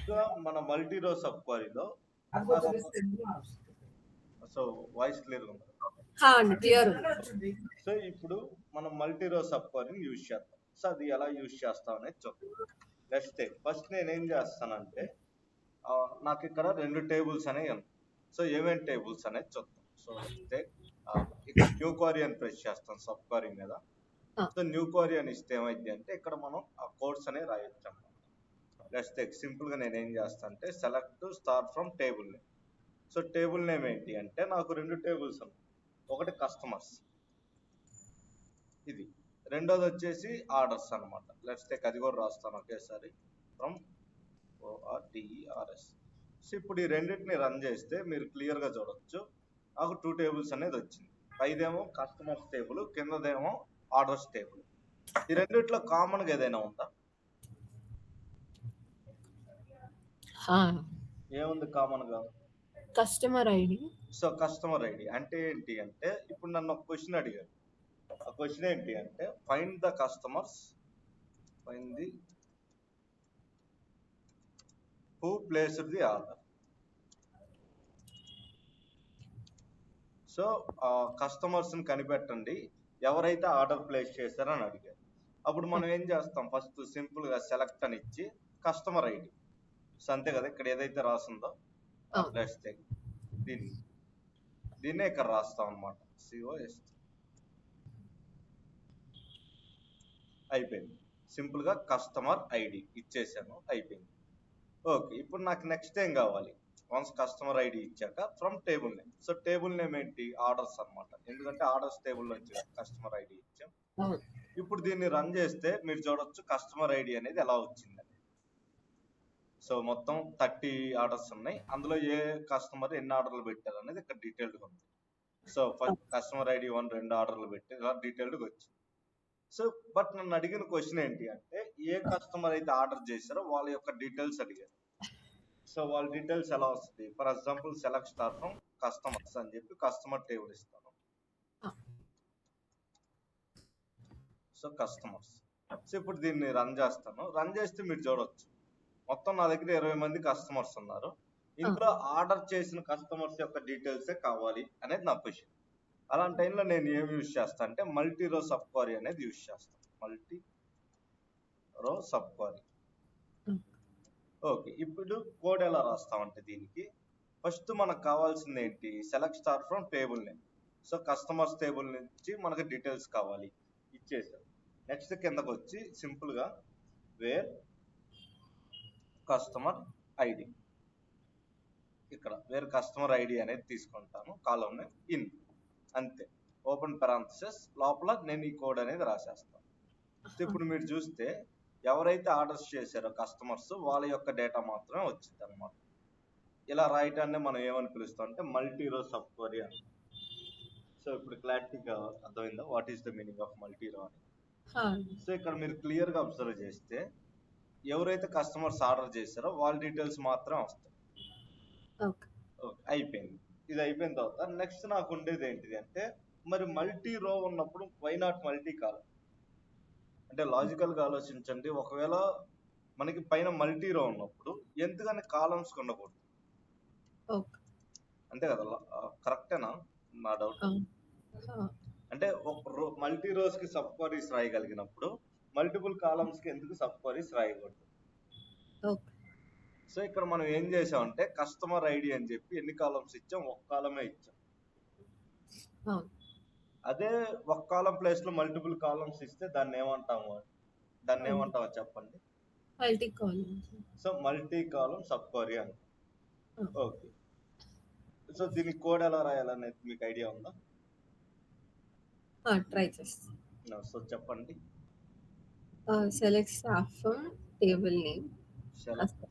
ఇంకా మన మల్టీ రో సబ్ క్వరీలో నాకు సో వాయిస్ క్లియర్ ఉంది. క్లియర్. సో ఇప్పుడు మనం మల్టీ రో సబ్ క్వరీని యూజ్ చేస్తాం. సో అది ఎలా యూజ్ చేస్తాం అనేది చూద్దాం. నెక్స్ట్ ఫస్ట్ నేనేం చేస్తానంటే నాకు ఇక్కడ 2 టేబుల్స్ అనేవి ఉన్నాయి. సో ఏమేమి టేబుల్స్ అనేది చూద్దాం. సో ఇక్కడ న్యూ క్వరీ అని ప్రెస్ చేస్తాం సబ్ క్వరీ మీద. సో న్యూ క్వరీ అని ఇస్తే ఏమైంది అంటే ఇక్కడ మనం ఆ కోడ్స్ అనేవి రాయొచ్చు అన్నమాట. నెక్స్ట్ సింపుల్ గా నేను ఏం చేస్తాను అంటే select star from table name. So table name ఏంటి అంటే నాకు 2 టేబుల్స్ ఉన్నాయి. ఒకటి కస్టమర్స్, ఇది రెండోది వచ్చేసి ఆర్డర్స్ అనమాట. లెట్స్ టేక్ అది కూడా రాస్తాను ఒకేసారి, ఫ్రమ్ ORDERS. సో ఇప్పుడు ఈ రెండింటిని రన్ చేస్తే మీరు క్లియర్ గా చూడొచ్చు నాకు 2 టేబుల్స్ అనేది వచ్చింది. పైదేమో కస్టమర్స్ టేబుల్, కిందదేమో ఆర్డర్స్ టేబుల్. ఈ రెండిట్లో కామన్ గా ఏదైనా ఉందా? ఏముంది కామన్ గా? Customer ID. So customer ID అంటే ఏంటి అంటే ఇప్పుడు నన్ను ఒక క్వశ్చన్ అడిగారు. ఆ క్వశ్చన్ ఏంటి అంటే find the customers, find the who placed the order. So customers ని కనిపెట్టండి ఎవరైతే ఆర్డర్ ప్లేస్ చేశారని అడిగారు. అప్పుడు మనం ఏం చేస్తాం, ఫస్ట్ సింపుల్ గా సెలెక్ట్ అని ఇచ్చి కస్టమర్ ఐడి. సో అంతే కదా, ఇక్కడ ఏదైతే రాసిందో ప్లస్ దీన్నే ఇక్కడ రాస్తాం అనమాట. COS అయిపోయింది. సింపుల్ గా కస్టమర్ ఐడి ఇచ్చేసాను, అయిపోయింది. ఓకే, ఇప్పుడు నాకు నెక్స్ట్ ఏం కావాలి? వన్స్ కస్టమర్ ఐడి ఇచ్చాక from table name. So table name ఏంటి? ఆర్డర్స్ అనమాట, ఎందుకంటే ఆర్డర్స్ టేబుల్ నుంచి కస్టమర్ ఐడి ఇచ్చాం. ఇప్పుడు దీన్ని రన్ చేస్తే మీరు చూడొచ్చు కస్టమర్ ఐడి అనేది ఎలా వచ్చిందని. సో మొత్తం 30 ఆర్డర్స్ ఉన్నాయి, అందులో ఏ కస్టమర్ ఎన్ని ఆర్డర్లు పెట్టారు అనేది ఇక్కడ డీటెయిల్డ్గా ఉంది. సో ఫస్ట్ కస్టమర్ ఐడి 1 2 ఆర్డర్లు పెట్టి ఇలా డీటెయిల్డ్గా వచ్చింది. సో బట్ నన్ను అడిగిన క్వశ్చన్ ఏంటి అంటే ఏ కస్టమర్ అయితే ఆర్డర్ చేశారో వాళ్ళ యొక్క డీటెయిల్స్ అడిగారు. సో వాళ్ళ డీటెయిల్స్ ఎలా వస్తుంది? For example select star from customers అని చెప్పి కస్టమర్ టేబుల్ ఇస్తాను. So customers. సో ఇప్పుడు దీన్ని రన్ చేస్తాను. రన్ చేస్తే మీరు చూడొచ్చు మొత్తం నా దగ్గర 20 మంది కస్టమర్స్ ఉన్నారు. ఇందులో ఆర్డర్ చేసిన కస్టమర్స్ యొక్క డీటెయిల్సే కావాలి అనేది నా క్వశ్చన్. అలాంటి టైంలో నేను ఏం యూజ్ చేస్తాను అంటే మల్టీ రో సబ్ క్వరీ అనేది యూజ్ చేస్తాను. మల్టీ రో సబ్ క్వరీ. ఓకే, ఇప్పుడు కోడ్ ఎలా రాస్తామంటే దీనికి ఫస్ట్ మనకు కావాల్సింది ఏంటి? Select star from table name. So customers table నుంచి మనకు డీటెయిల్స్ కావాలి, ఇచ్చేసాం. నెక్స్ట్ కిందకు వచ్చి సింపుల్ గా వేర్ కస్టమర్ ఐడి, ఇక్కడ వేర్ కస్టమర్ ఐడి అనేది తీసుకుంటాను, కాలం నేమ్ ఇన్, అంతే. ఓపెన్ పెరాంథసిస్ లోపల నేను ఈ కోడ్ అనేది రాసేస్తాను. ఇప్పుడు మీరు చూస్తే ఎవరైతే ఆర్డర్స్ చేశారో కస్టమర్స్ వాళ్ళ యొక్క డేటా మాత్రమే వచ్చింది అనమాట. ఇలా రాయటాన్ని మనం ఏమని పిలుస్తాం అంటే మల్టీ రో సబ్ క్వరీ అని. సో ఇప్పుడు క్లారిటీగా అర్థమైందా what is the meaning of multi రో అని? సో ఇక్కడ మీరు క్లియర్ గా అబ్జర్వ్ చేస్తే ఎవరైతే కస్టమర్స్ ఆర్డర్ చేశారో వాళ్ళ డీటెయిల్స్ మాత్రం వస్తాయి. అయిపోయింది. ఇది అయిపోయిన తర్వాత నెక్స్ట్ నాకు ఉండేది ఏంటిది అంటే మరి మల్టీ రో ఉన్నప్పుడు వై నాట్ మల్టీ కాలం? అంటే లాజికల్ గా ఆలోచించండి, ఒకవేళ మనకి పైన మల్టీ రో ఉన్నప్పుడు ఎందుకని కాలమ్స్ ఉండకూడదు? అంతే కదా, కరెక్టేనా? నా డౌట్ అంటే ఒక మల్టీ రోస్ కి సబ్ క్వరీస్ రాయగలిగినప్పుడు మల్టిపుల్ కాలమ్స్ కి ఎందుకు సబ్ క్వరీస్ రాయకూడదు? సో ఇక్కడ మనం ఏం చేసామంటే కస్టమర్ ఐడి అని చెప్పి ఎన్ని కాలమ్స్ ఇచ్చాం? ఒక కాలమే ఇచ్చాం. అదే ఒక కాలం ప్లేస్ లో మల్టిపుల్ కాలమ్స్ ఇస్తే దాన్ని ఏమంటాము చెప్పండి? Multi column. సో మల్టీ కాలం సబ్ క్వరీ అని. ఓకే, సో దీని కోడ్ ఎలా రాయాలనేది మీకు ఐడియా ఉందా? ట్రై చేస్తాను. సో చెప్పండి. Select star from table name. Select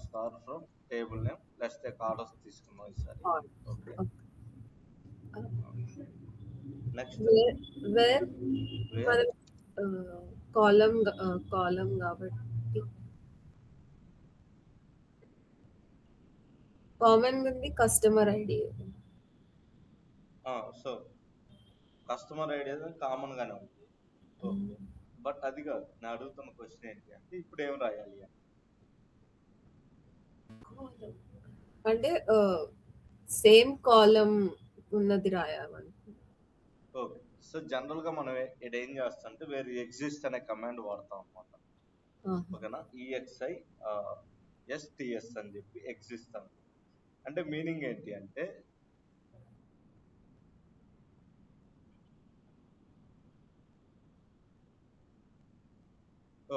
star from table name. Let's take orders తీసుకున్నాం ఈసారి. ఓకే, నెక్స్ట్ వేర్ కాలమ్ కాబట్టి కామన్ ఉంది customer ID. So customer ID common గానే ఉంది. ఓకే, బట్ అది కాదు నేను అడుగుతున్న క్వశ్చన్ ఏంటి అంటే ఇప్పుడు ఏం రాయాలి అని. కాలం అంటే సేమ్ కాలం ఉన్నది రాయాలనుకుంటున్నాను. ఓకే. సో జనరల్ గా మనం ఇక్కడ ఏం చేస్తామంటే వేరే ఎగ్జిస్ట్ అనే కమాండ్ వాడతాం అన్నమాట. ఆహా. ఓకేనా, ఈఎక్స్ఐ ఎస్టిఎస్ అని చెప్పి ఎగ్జిస్ట్ అని. అంటే మీనింగ్ ఏంటి అంటే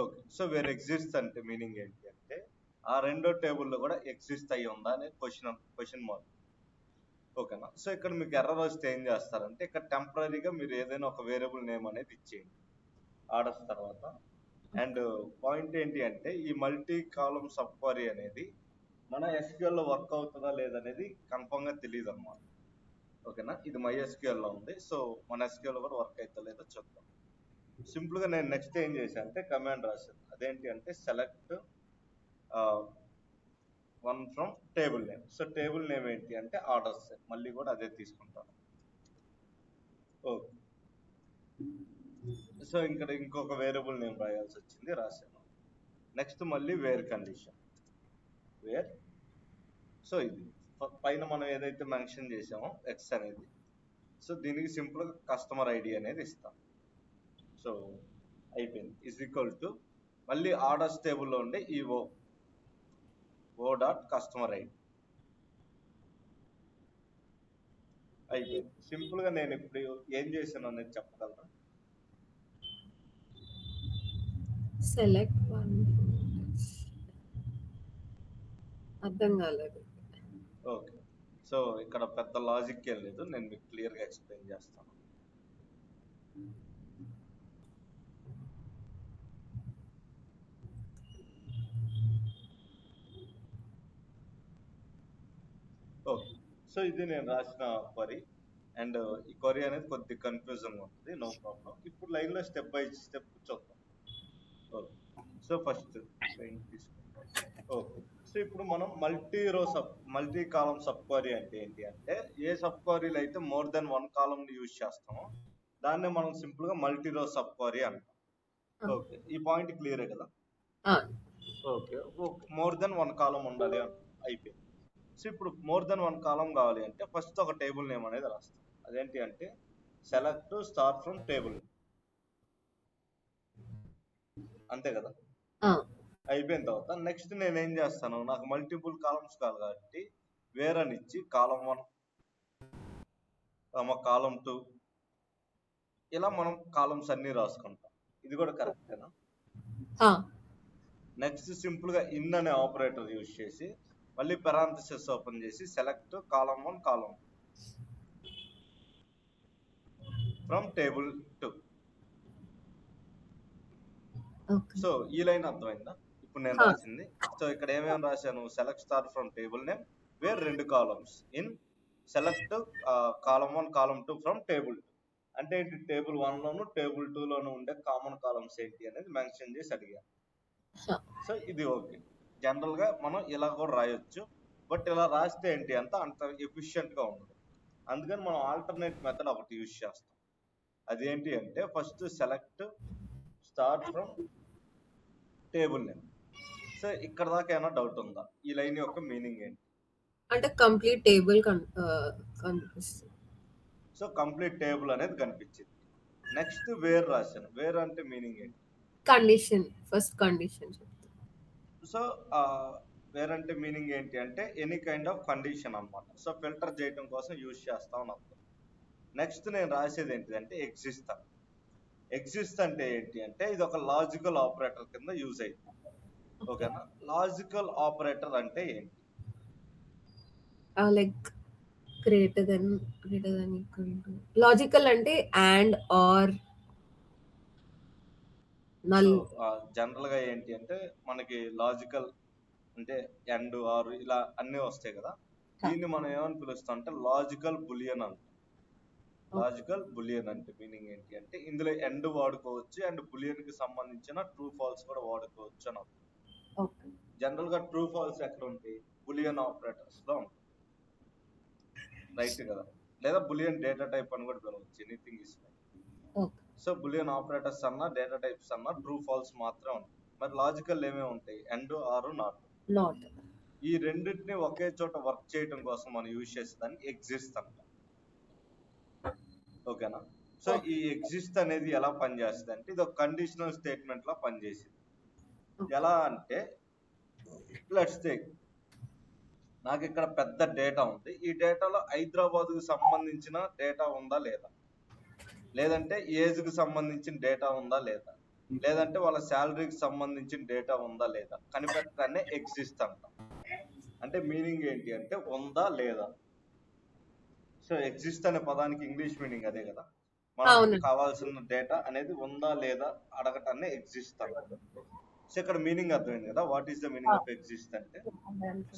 ఓకే, సో వేర్ ఎగ్జిస్ట్ అంటే మీనింగ్ ఏంటి అంటే ఆ రెండో టేబుల్లో కూడా ఎగ్జిస్ట్ అయ్యి ఉందా అనే క్వశ్చన్ మార్క్. ఓకేనా, సో ఇక్కడ మీకు ఎర్రర్ వస్తే ఏం చేస్తారంటే ఇక్కడ టెంపరీగా మీరు ఏదైనా ఒక వేరియబుల్ నేమ్ అనేది ఇచ్చేయండి ఆర్డర్స్ తర్వాత. అండ్ పాయింట్ ఏంటి అంటే ఈ మల్టీ కాలమ్ సబ్ క్వరీ అనేది మన SQL లో వర్క్ అవుతుందా లేదనేది కన్ఫర్మ్ గా తెలియదు అన్నమాట. ఓకేనా, ఇది మై SQL లో ఉంది, సో మన SQL లో కూడా వర్క్ అవుతుందో లేదో చూద్దాం. సింపుల్ గా నేను నెక్స్ట్ ఏం చేశాను అంటే కమాండ్ రాశాను. అదేంటి అంటే select one from table name. So table name ఏంటి అంటే ఆర్డర్స్, మళ్ళీ కూడా అదే తీసుకుంటాను. ఓకే, సో ఇక్కడ ఇంకొక వేరియబుల్ నేమ్ రాయాల్సి వచ్చింది, రాశాను. నెక్స్ట్ మళ్ళీ వేర్ కండిషన్ వేర్. సో ఇది పైన మనం ఏదైతే మెన్షన్ చేసామో ఎక్స్ అనేది, సో దీనికి సింపుల్ గా కస్టమర్ ఐడి అనేది ఇస్తాం. సో అయిపోయింది, ఇస్ ఈక్వల్ టు మళ్ళీ ఆర్డర్స్ టేబుల్లో ఉండే ఈ ఓ డాట్ కస్టమర్ ఐడి. అయిపోయింది. సింపుల్ గా నేను ఇప్పుడు ఏం చేశాను అనేది చెప్పగలరా? Select one. అర్థం కాలేదు. ఓకే, సో ఇక్కడ పెద్ద లాజిక్ ఏం లేదు, నేను మీకు క్లియర్ గా ఎక్స్ప్లెయిన్ చేస్తాను. ఓకే, సో ఇది నేను రాసిన క్వరీ. అండ్ ఈ క్వరీ అనేది కొద్దిగా కన్ఫ్యూజన్ ఉంటుంది, నో ప్రాబ్లం. ఇప్పుడు లైన్ లో స్టెప్ బై స్టెప్ చూద్దాం. ఓకే, సో ఫస్ట్ తీసుకుంటాం. ఓకే, సో ఇప్పుడు మనం మల్టీ కాలమ్ సబ్ క్వరీ అంటే ఏంటి అంటే ఏ సబ్ క్వరీలు అయితే మోర్ దెన్ వన్ కాలమ్ ని యూజ్ చేస్తామో దాన్ని మనం సింపుల్ గా మల్టీ రో సబ్ క్వరీ అంటాం. ఓకే, ఈ పాయింట్ క్లియరే కదా? ఓకే, మోర్ దెన్ వన్ కాలం ఉండాలి అని అయిపోయింది. సో ఇప్పుడు మోర్ దెన్ వన్ కాలం కావాలి అంటే ఫస్ట్ ఒక టేబుల్ నేమ్ అనేది రాస్తాం. అదేంటి అంటే సెలెక్ట్ స్టార్ట్ ఫ్రమ్ టేబుల్, అంతే కదా? అయిపోయిన తర్వాత నెక్స్ట్ నేను ఏం చేస్తాను, నాకు మల్టిపుల్ కాలమ్స్ కావాలి కాబట్టి వేర్ అని ఇచ్చి కాలం 1 కాలం 2 ఇలా మనం కాలమ్స్ అన్ని రాసుకుంటాం. ఇది కూడా కరెక్టేనా? నెక్స్ట్ సింపుల్ గా ఇన్ అనే ఆపరేటర్ యూజ్ చేసి మళ్ళీ పెరాంథసిస్ ఓపెన్ చేసి select column 1 column from table 2. So ఈ లైన్ అర్థమైందా ఇప్పుడు నేను రాసింది? సో ఇక్కడ ఏమేమి రాశాను, select star from table name wear 2 columns in select column 1 column 2 from table 2. అంటే టేబుల్ 1 లోను టేబుల్ 2 లోను ఉండే కామన్ కాలమ్స్ ఏంటి అనేది మెన్షన్ చేసి అడిగాను. సో ఇది ఓకే, జనరల్ గా మనం ఇలా కూడా రాయొచ్చు, బట్ ఇలా రాస్తే ఏంటి అంత ఎఫిషియెంట్ గా ఉండదు. అందుకని మనం ఆల్టర్నేట్ మెథడ్ ఒకటి యూజ్ చేస్తాం. అదేంటి అంటే first select start from table name. So ఇక్కడ దాకా ఏమైనా డౌట్ ఉందా? ఈ లైన్ యొక్క మీనింగ్ ఏంటి అంటే కంప్లీట్ టేబుల్ కనిపిస్తుంది. సో కంప్లీట్ టేబుల్ అనేది కనిపించింది. నెక్స్ట్ వేర్ రాశాను. వేర్ అంటే మీనింగ్ ఏంటి? కండిషన్, ఫస్ట్ కండిషన్ చెప్తాను. సో వేర్ అంటే మీనింగ్ ఏంటి అంటే ఎనీ కైండ్ ఆఫ్ కండిషన్ అన్నమాట. సో ఫిల్టర్ చేయడం కోసం యూజ్ చేస్తామని అర్థం. నెక్స్ట్ నేను రాసేది ఏంటిదంటే ఎగ్జిస్ట్. ఎగ్జిస్ట్ అంటే ఏంటి అంటే ఇది ఒక లాజికల్ ఆపరేటర్ కింద యూజ్ అయింది. ఓకేనా, లాజికల్ ఆపరేటర్ అంటే ఏంటి? Like greater than equal to. Logical అంటే అండ్ ఆర్ నల్. జనరల్ గా ఏంటి అంటే మనకి లాజికల్ అంటే అండ్ ఆర్ ఇలా అన్ని వస్తాయి కదా, దీన్ని మనం ఏమని పిలుస్తాం అంటే లాజికల్ బులియన్ అంటాం. లాజికల్ బులియన్ అంటే మీనింగ్ ఏంటి అంటే ఇందులో ఎండ్ వాడుకోవచ్చు అండ్ బులియన్ కి సంబంధించిన ట్రూ ఫాల్స్ కూడా వాడుకోవచ్చు అని అర్థం. జనరల్ గా ట్రూ ఫాల్స్ ఎక్కడ ఉంటాయి? బులియన్ ఆపరేటర్స్ లో ఉంటాయి, రైట్ కదా? లేదా బులియన్ డేటా టైప్ అని కూడా పిలవచ్చు, anything is fine. So boolean operators అన్నా డేటా టైప్స్ అన్నా ట్రూ ఫాల్స్ మాత్రమే ఉంటాయి. మరి లాజికల్ ఏమేమి ఉంటాయి? And or not. ఈ రెండింటిని ఒకే చోట వర్క్ చేయడం కోసం మనం యూజ్ చేసేదాన్ని ఎగ్జిస్ట్ అంటాం. ఓకేనా? సో ఈ ఎగ్జిస్ట్ అనేది ఎలా పనిచేస్తుంది అంటే ఇది ఒక కండిషనల్ స్టేట్మెంట్ లా పనిచేసింది. ఎలా అంటే లెట్స్ టేక్, నాకు ఇక్కడ పెద్ద డేటా ఉంది. ఈ డేటాలో హైదరాబాద్ కు సంబంధించిన డేటా ఉందా లేదా, లేదంటే ఏజ్ కు సంబంధించిన డేటా ఉందా లేదా, లేదంటే వాళ్ళ శాలరీకి సంబంధించిన డేటా ఉందా లేదా కనిపెట్టడాన్ని ఎగ్జిస్ట్ అంటాం. అంటే మీనింగ్ ఏంటి అంటే ఉందా లేదా. సో ఎగ్జిస్ట్ అనే పదానికి ఇంగ్లీష్ మీనింగ్ అదే కదా. మనకు అవును. కావాల్సిన డేటా అనేది ఉందా లేదా అడగటాన్ని ఎగ్జిస్ట్ అంటాం. సో ఇక్కడ మీనింగ్ అర్థమైంది కదా, what is the meaning of exist అంటే.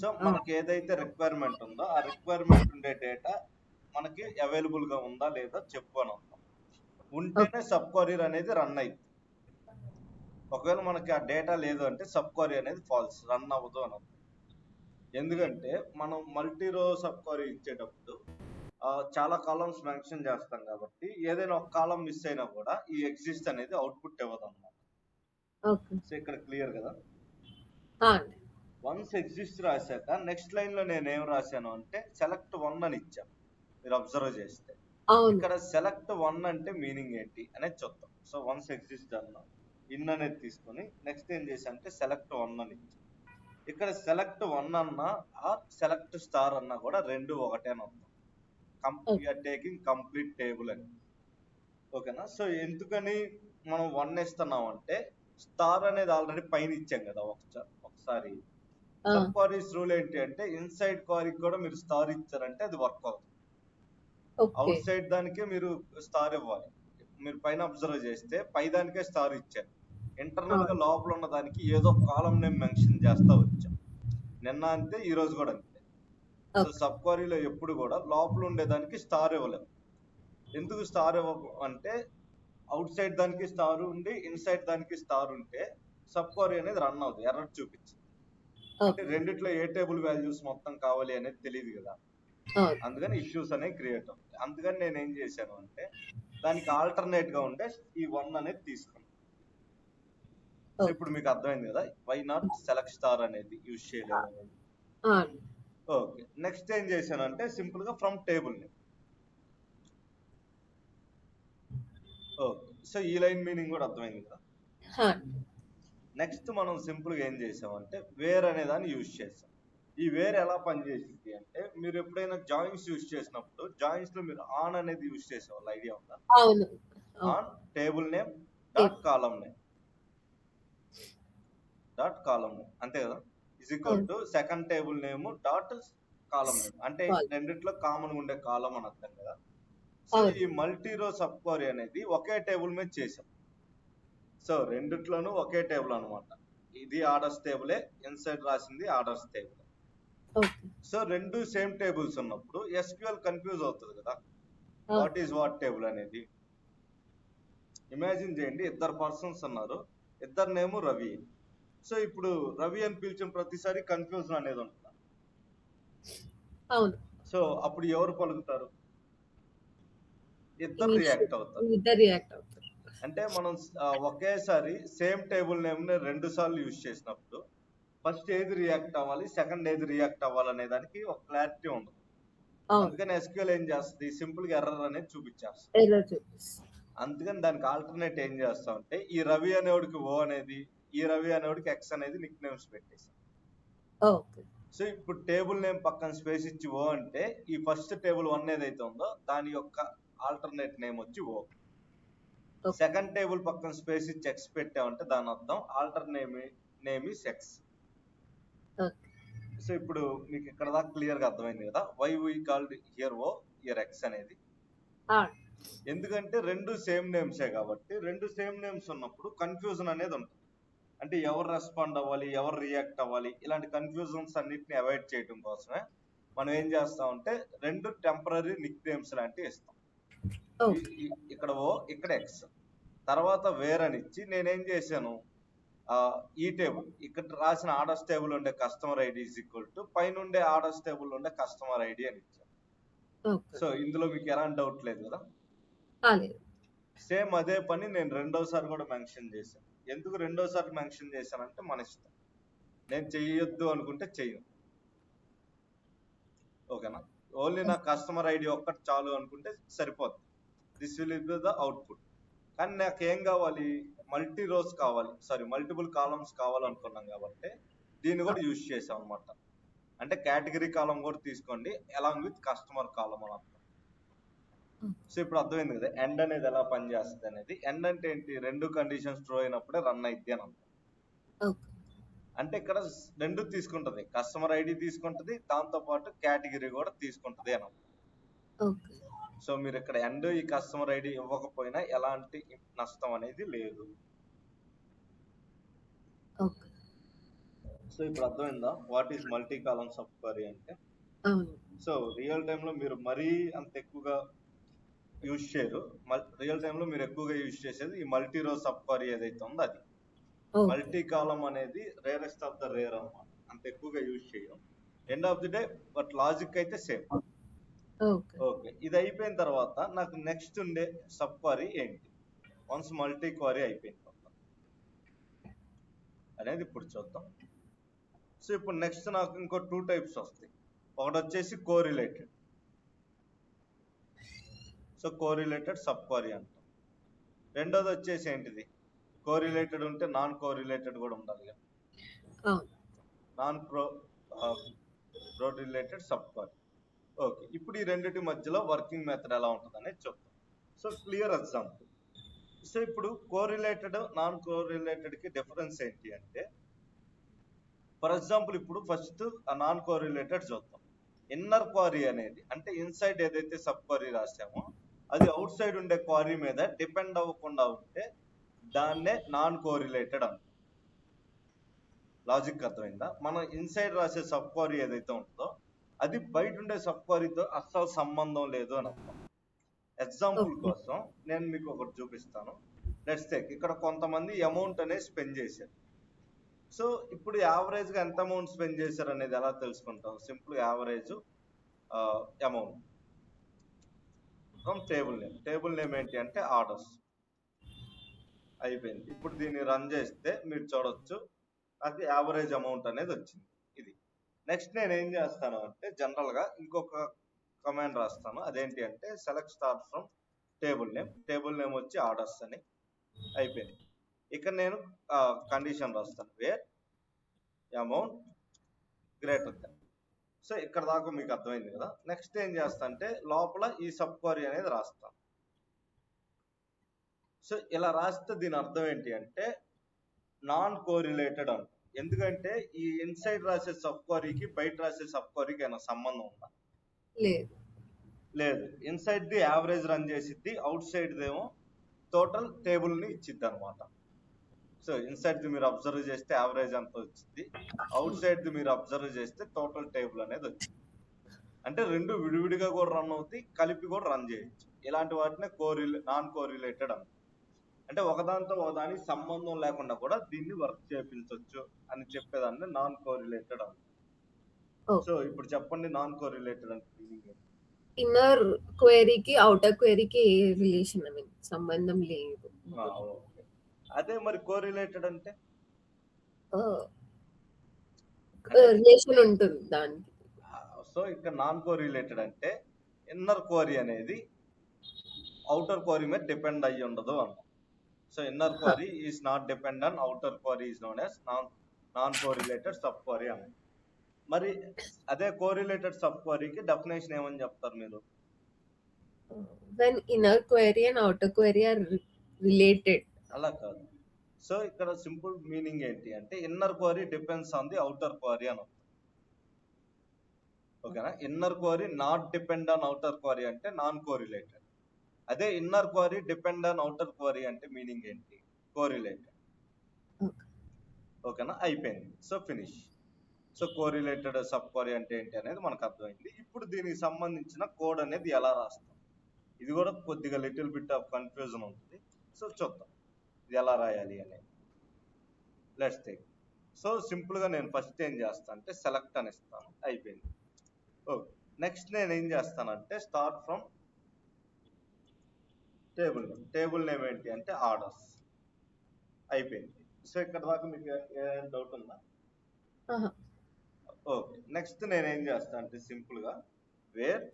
సో మనకి ఏదైతే రిక్వైర్మెంట్ ఉందో ఆ రిక్వైర్మెంట్ ఉండే డేటా మనకి అవైలబుల్ గా ఉందా లేదా చెప్పు అని అంటాం. ఉంటేనే సబ్ క్వరీర్ అనేది రన్ అయింది. ఒకవేళ మనకి ఆ డేటా లేదు అంటే సబ్ క్వరీ అనేది ఫాల్స్, రన్ అవ్వదు అని అర్థం. ఎందుకంటే మనం మల్టీ రో సబ్ క్వరీ ఇచ్చేటప్పుడు చాలా కాలమ్స్ మెన్షన్ చేస్తాం కాబట్టి ఏదైనా ఒక కాలం మిస్ అయినా కూడా ఈ ఎగ్జిస్ట్ అనేది అవుట్పుట్ ఇవ్వదు అన్నమాట. ఓకే. సో ఇక్కడ క్లియర్ కదా. ఆ! వన్స్ ఎగ్జిస్ట్ రాశాక నెక్స్ట్ లైన్ లో నేను ఏం రాశాను అంటే సెలెక్ట్ 1 అని ఇచ్చాను. మీరు అబ్జర్వ్ చేస్తే అవును. ఇక్కడ సెలెక్ట్ 1 అంటే మీనింగ్ ఏంటి అనేది చూద్దాం. సో వన్స్ ఎగ్జిస్ట్ అన్నా ఇన్ అనేది తీసుకొని నెక్స్ట్ ఏం చేశా అంటే సెలెక్ట్ 1 అని ఇచ్చాను. ఇక్కడ సెలెక్ట్ 1 అన్నా ఆర్ సెలెక్ట్ స్టార్ అన్నా కూడా రెండు ఒకటే అని అర్థం. యూఆర్ టేకింగ్ కంప్లీట్ టేబుల్ అని. ఓకేనా? సో ఎందుకని మనం 1 ఇస్తున్నాం అంటే స్టార్ అనేది ఆల్రెడీ పైన ఇచ్చాం కదా ఒకసారి. సబ్ క్వారీస్ రూల్ ఏంటి అంటే ఇన్సైడ్ క్వారీకి కూడా మీరు స్టార్ ఇచ్చారంటే అది వర్క్ అవుతుంది. అవుట్ సైడ్ దానికే మీరు స్టార్ ఇవ్వాలి. మీరు పైన అబ్జర్వ్ చేస్తే పై దానికే స్టార్ ఇచ్చారు. ఇంటర్నల్ గా లోపల ఉన్న దానికి ఏదో కాలం నేమ్ మెన్షన్ చేస్తా వచ్చాం. నిన్న అంతే, ఈ రోజు కూడా అంతే. సో సబ్ క్వారీలో ఎప్పుడు కూడా లోపల ఉండేదానికి స్టార్ ఇవ్వలేము. ఎందుకు స్టార్ ఇవ్వము అంటే అవుట్ సైడ్ దానికి స్టార్ ఉండి ఇన్సైడ్ దానికి స్టార్ ఉంటే సబ్ క్వారీ అనేది రన్ అవుతుంది, ఎర్రర్ చూపించింది. అంటే రెండిట్లో ఏ టేబుల్ వాల్యూస్ మొత్తం కావాలి అనేది తెలియదు కదా, అందుకని ఇష్యూస్ అనేవి క్రియేట్ అవుతాయి. అందుకని నేను ఏం చేశాను అంటే దానికి ఆల్టర్నేట్ గా ఉంటే ఈ 1 అనేది తీసుకున్నాను. సో ఇప్పుడు మీకు అర్థమైంది కదా వై నాట్ సెలెక్ట్ స్టార్ అనేది యూజ్ చేయలేదు. ఓకే, నెక్స్ట్ ఏం చేశానంటే సింపుల్ గా ఫ్రమ్ టేబుల్ ని. ఓకే, సో ఈ లైన్ మీనింగ్ కూడా అర్థమైంది కదా. నెక్స్ట్ మనం సింపుల్ గా ఏం చేసామంటే వేర్ అనే దాన్ని యూజ్ చేసాం. ఈ వేర్ ఎలా పనిచేసింది అంటే మీరు ఎప్పుడైనా జాయిన్స్ యూజ్ చేసినప్పుడు జాయిన్స్ లో మీరు ఆన్ అనేది యూజ్ చేసేవాళ్ళు, ఐడియా ఉందా? అవును. On table name dot column name dot column name, అంతే కదా. Is equal to second table name dot column name, అంటే రెండిట్లో కామన్ ఉండే కాలం అని అర్థం కదా. సో ఈ మల్టీ రో సబ్ క్వరీ అనేది ఒకే టేబుల్ మీద చేసాం. సో రెండిట్లోనూ ఒకే టేబుల్ అనమాట. ఇది ఆర్డర్స్ టేబులే, ఇన్సైడ్ రాసింది ఆర్డర్స్ టేబుల్. సో రెండు సేమ్ టేబుల్స్ ఉన్నప్పుడు ఎస్క్యూఎల్ కన్ఫ్యూజ్ అవుతుంది కదా, వాట్ ఈజ్ వాట్ టేబుల్ అనేది. ఇమాజిన్ చేయండి, ఇద్దరు పర్సన్స్ ఉన్నారు, ఇద్దరు నేము రవి. సో ఇప్పుడు రవి అని పిలిచిన ప్రతిసారి కన్ఫ్యూజన్ అనేది ఉంటుంది. సో అప్పుడు ఎవరు పలుకుతారు? ఇద్దరు రియాక్ట్ అవుతారు. అంటే మనం ఒకేసారి సేమ్ టేబుల్ నేమ్ ని 2 సార్లు యూజ్ చేసినప్పుడు ఫస్ట్ ఏది రియాక్ట్ అవ్వాలి, సెకండ్ ఏది రియాక్ట్ అవ్వాలి అనే దానికి ఒక క్లారిటీ ఉండదు. అందుకని ఎస్క్యూఎల్ ఏం చేస్తుంది, సింపుల్ గా ఎర్రర్ అనేది చూపించేస్తుంది. అందుకని దానికి ఆల్టర్నేట్ ఏం చేస్తామంటే ఈ రవి అనేవాడికి ఓ అనేది, ఈ రవి అనేవాడికి ఎక్స్ అనేది నిక్ నేమ్స్ పెట్టేసాం. సో ఇప్పుడు టేబుల్ నేమ్ పక్కన స్పేస్ ఇచ్చి ఓ అంటే ఈ ఫస్ట్ టేబుల్ 1 ఏదైతే ఉందో దాని యొక్క ఆల్టర్నేట్ నేమ్ వచ్చి ఓ. సెకండ్ టేబుల్ పక్కన స్పేస్ ఇచ్చి ఎక్స్ పెట్టామంటే దాని అర్థం alternate name is X. So ఇప్పుడు మీకు ఇక్కడ దాకా క్లియర్ గా అర్థమైంది కదా why we called here O here X అనేది. ఎందుకంటే రెండు సేమ్ నేమ్సే కాబట్టి రెండు సేమ్ నేమ్స్ ఉన్నప్పుడు కన్ఫ్యూజన్ అనేది ఉంటుంది. అంటే ఎవరు రెస్పాండ్ అవ్వాలి, ఎవరు రియాక్ట్ అవ్వాలి, ఇలాంటి కన్ఫ్యూజన్స్ అన్నిటిని అవాయిడ్ చేయడం కోసమే మనం ఏం చేస్తామంటే రెండు టెంపరరీ నిక్ నేమ్స్ లాంటివి ఇస్తాం. ఇక్కడ ఓ ఇక్కడ ఎక్స్, తర్వాత వేర్ అని ఇచ్చి నేనేం చేశాను ఈ టేబుల్ ఇక్కడ రాసిన ఆర్డర్స్ టేబుల్ ఉండే customer ID is equal to పైన ఉండే ఆర్డర్స్ టేబుల్ ఉండే కస్టమర్ ఐడి అని ఇచ్చాను. సో ఇందులో మీకు ఎలాంటి డౌట్ లేదు కదా. సేమ్ అదే పని నేను రెండోసారి కూడా మెన్షన్ చేశాను. ఎందుకు రెండోసారి మెన్షన్ చేశానంటే మన ఇష్టం, నేను చెయ్యొద్దు అనుకుంటే చెయ్యను. ఓకేనా. ఓన్లీ నా కస్టమర్ ఐడి ఒక్కటి చాలు అనుకుంటే సరిపోతుంది. This will be the output. కానీ నాకు ఏం కావాలి, మల్టీ రోస్ కావాలి, సారీ మల్టిపుల్ కాలమ్స్ కావాలనుకున్నాం కాబట్టి దీన్ని కూడా యూజ్ చేసాం అనమాట. అంటే కేటగిరీ కాలం కూడా తీసుకోండి అలాంగ్ విత్ కస్టమర్ కాలం అని అర్థం. సో ఇప్పుడు అర్థమైంది కదా ఎండ్ అనేది ఎలా పనిచేస్తుంది అనేది. ఎండ్ అంటే ఏంటి, రెండు కండిషన్స్ ట్రూ అయినప్పుడే రన్ అయింది అని అర్థం. ఓకే. అంటే ఇక్కడ రెండు తీసుకుంటది, కస్టమర్ ఐడి తీసుకుంటది, దాంతో పాటు కేటగిరీ కూడా తీసుకుంటది అని అర్థం. ఓకే. సో మీరు ఇక్కడ ఎండ్ ఈ కస్టమర్ ఐడి ఇవ్వకపోయినా ఎలాంటి నష్టం అనేది లేదు. ఓకే. సో ఇప్పుడు అర్థమైందా what is multi column sub query అంటే. అవును. సో రియల్ టైంలో మీరు మరీ అంత ఎక్కువగా యూజ్ చేయరు. రియల్ టైంలో మీరు ఎక్కువగా యూజ్ చేసేది ఈ మల్టీ రో సబ్ క్వరీ ఏదైతే ఉందో అది. ఓకే. మల్టీ కాలం అనేది రేరెస్ట్ ఆఫ్ ద రేర్ అన్నమాట, అంత ఎక్కువగా యూజ్ చేయం. End of the day but logic అయితే సేమ్. ఓకే. ఓకే, ఇది అయిపోయిన తర్వాత నాకు నెక్స్ట్ ఉండే సబ్ క్వరీ ఏంటి, వన్స్ మల్టీ క్వరీ అయిపోయిన తర్వాత అనేది ఇప్పుడు చూద్దాం. సో ఇప్పుడు నెక్స్ట్ నాకు ఇంకో 2 టైప్స్ వస్తాయి. ఒకటి వచ్చేసి correlated. So correlated sub query అంటాం. రెండోది వచ్చేసి ఏంటిది, కోరిలేటెడ్ ఉంటే నాన్ కోరిలేటెడ్ కూడా ఉండాలి కదా, అవును. Non related sub query. Okay, ఇప్పుడు ఈ రెండింటి మధ్యలో వర్కింగ్ మెథడ్ ఎలా ఉంటుంది అనేది చూద్దాం. So clear example. సో ఇప్పుడు కోరిలేటెడ్ నాన్ కోరిలేటెడ్ కి డిఫరెన్స్ ఏంటి అంటే, ఫర్ ఎగ్జాంపుల్ ఇప్పుడు ఫస్ట్ నాన్ కోరిలేటెడ్ చూద్దాం. ఇన్నర్ క్వారీ అనేది అంటే ఇన్సైడ్ ఏదైతే సబ్ క్వారీ రాసామో అది అవుట్ సైడ్ ఉండే క్వారీ మీద డిపెండ్ అవ్వకుండా ఉంటే దాన్నే నాన్ కోరిలేటెడ్ అంటాం. లాజిక్ అర్థమైందా. మనం ఇన్సైడ్ రాసే సబ్ క్వారీ ఏదైతే ఉంటుందో అది బయట ఉండే సబ్ క్వారీతో అస్సలు సంబంధం లేదు అని అర్థం. ఎగ్జాంపుల్ కోసం నేను మీకు ఒకటి చూపిస్తాను. లెట్స్ టేక్ ఇక్కడ కొంతమంది అమౌంట్ అనేది స్పెండ్ చేశారు. సో ఇప్పుడు యావరేజ్ గా ఎంత అమౌంట్ స్పెండ్ చేశారు అనేది ఎలా తెలుసుకుంటాం, simple average amount from table name. Table name ఏంటి అంటే ఆర్డర్స్. అయిపోయింది. ఇప్పుడు దీన్ని రన్ చేస్తే మీరు చూడొచ్చు అది యావరేజ్ అమౌంట్ అనేది వచ్చింది. ఇది నెక్స్ట్ నేను ఏం చేస్తాను అంటే జనరల్ గా ఇంకొక కమాండ్ రాస్తాను. అదేంటి అంటే select star from table name. Table name వచ్చి ఆర్డర్స్ అని. అయిపోయింది. ఇక్కడ నేను కండిషన్ రాస్తాను where amount greater than. So ఇక్కడ దాకా మీకు అర్థమైంది కదా. నెక్స్ట్ ఏం చేస్తా అంటే లోపల ఈ సబ్ క్వరీ అనేది రాస్తాను. సో ఇలా రాస్తే దీని అర్థం ఏంటి అంటే నాన్ కోరిలేటెడ్ అంట. ఎందుకంటే ఈ ఇన్సైడ్ రాసే సబ్ క్వరీకి బయట రాసే సబ్ క్వరీకి ఏమైనా సంబంధం ఉందా, లేదు. ఇన్సైడ్ ది యావరేజ్ రన్ చేసిద్ది, అవుట్ సైడ్ దేమో టోటల్ టేబుల్ ని ఇచ్చిద్ది అనమాట. సో ఇన్సైడ్ ది మీరు అబ్జర్వ్ చేస్తే యావరేజ్ అంత వచ్చింది, అవుట్ సైడ్ ది మీరు అబ్జర్వ్ చేస్తే టోటల్ టేబుల్ అనేది వచ్చింది. అంటే రెండు విడివిడిగా కూడా రన్ అవుతాయి, కలిపి కూడా రన్ చేయొచ్చు. ఇలాంటి వాటినే నాన్ కోరిలేటెడ్ అంట. అంటే ఒకదానితో ఒకదానికి సంబంధం లేకుండా కూడా దీన్ని వర్క్ చేయించవచ్చు అని చెప్పేదాన్ని నాన్ కోరిలేటెడ్ అంట. సో ఇప్పుడు చెప్పండి నాన్ కోరిలేటెడ్ అంటే మీనింగ్ ఏంటి. ఇన్నర్ క్వెరీకి అవుటర్ క్వెరీకి ఏ రిలేషన్, ఐ మీన్ సంబంధం లేదు. ఓకే, అదే మరి కోరిలేటెడ్ అంటే రిలేషన్ ఉంటుంది దానికి. సో ఇక్కడ నాన్ కోరిలేటెడ్ అంటే ఇన్నర్ క్వరీ అనేది అవుటర్ క్వరీ మీద డిపెండ్ అయ్యి ఉండదు అన్న. So inner query is not depend on outer query is known as non correlated sub query అన్న. మరి అదే కోరిలేటెడ్ సబ్ క్వరీకి డెఫినేషన్ ఏమని చెప్తారు మీరు. when inner query and outer query are related. అలా కాదు. సో ఇక్కడ సింపుల్ మీనింగ్ ఏంటి అంటే inner query depends on the outer query అని. ఓకేనా. Inner query not depend on outer query అంటే నాన్ కోరిలేటెడ్. అదే inner query depend on outer query అంటే మీనింగ్ ఏంటి, కోరిలేటెడ్. ఓకేనా, అయిపోయింది. So finish. So correlated subquery అంటే ఏంటి అనేది మనకు అర్థమైంది. ఇప్పుడు దీనికి సంబంధించిన కోడ్ అనేది ఎలా రాస్తాం, ఇది కూడా కొద్దిగా లిటిల్ బిట్ ఆఫ్ కన్ఫ్యూజన్ ఉంటుంది. సో చూద్దాం ఇది ఎలా రాయాలి అనేది. Let's take. సో సింపుల్ గా నేను ఫస్ట్ ఏం చేస్తాను అంటే సెలెక్ట్ అని ఇస్తాను. అయిపోయింది. ఓకే, నెక్స్ట్ నేను ఏం చేస్తానంటే start from table name. Table name ఏంటి అంటే ఆర్డర్స్. అయిపోయింది. సో ఇక్కడ దాకా మీకు ఏదైనా డౌట్ ఉందా. ఓకే, నెక్స్ట్ నేను ఏం చేస్తాను అంటే సింపుల్ గా వేర్